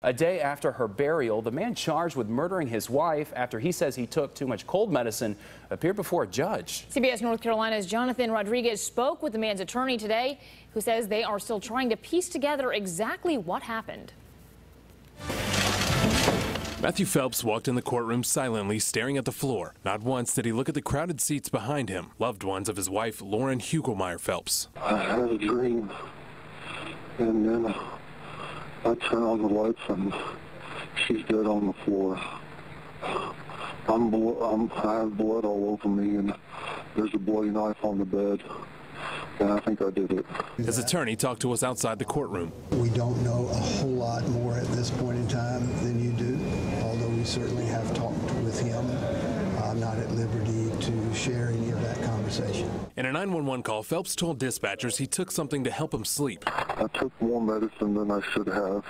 A day after her burial, the man charged with murdering his wife after he says he took too much cold medicine appeared before a judge. CBS North Carolina's Jonathan Rodriguez spoke with the man's attorney today, who says they are still trying to piece together exactly what happened. Matthew Phelps walked in the courtroom silently, staring at the floor. Not once did he look at the crowded seats behind him, loved ones of his wife, Lauren Hugelmeyer Phelps. I had a dream, and then I turn on the lights and she's dead on the floor. I have blood all over me, and there's a bloody knife on the bed, and I think I did it. His attorney talked to us outside the courtroom. We don't know a whole lot more at this point in time than you do, although we certainly have talked with him. I'm not at liberty to share any of that conversation. In a 911 call, Phelps told dispatchers he took something to help him sleep. I took more medicine than I should have.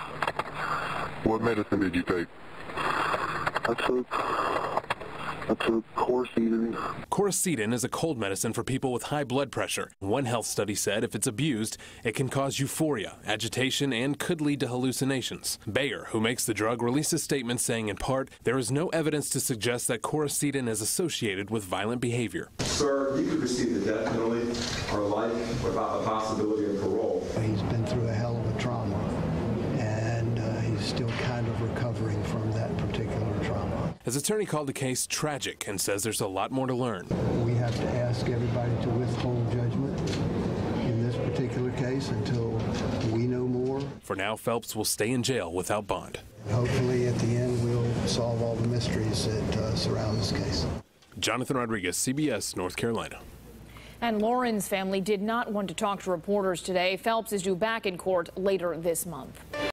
What medicine did you take? I took Coricidin. Coricidin is a cold medicine for people with high blood pressure. One health study said if it's abused, it can cause euphoria, agitation, and could lead to hallucinations. Bayer, who makes the drug, released a statement saying in part, there is no evidence to suggest that Coricidin is associated with violent behavior. Sir, you could receive the death penalty or life without the possibility of parole. He's been through a hell of a trauma, and he's still kind of recovering from that particular trauma. His attorney called the case tragic and says there's a lot more to learn. We have to ask everybody to withhold judgment in this particular case until we know more. For now, Phelps will stay in jail without bond. Hopefully at the end we'll solve all the mysteries that surround this case. Jonathan Rodriguez, CBS, North Carolina. And Lauren's family did not want to talk to reporters today. Phelps is due back in court later this month.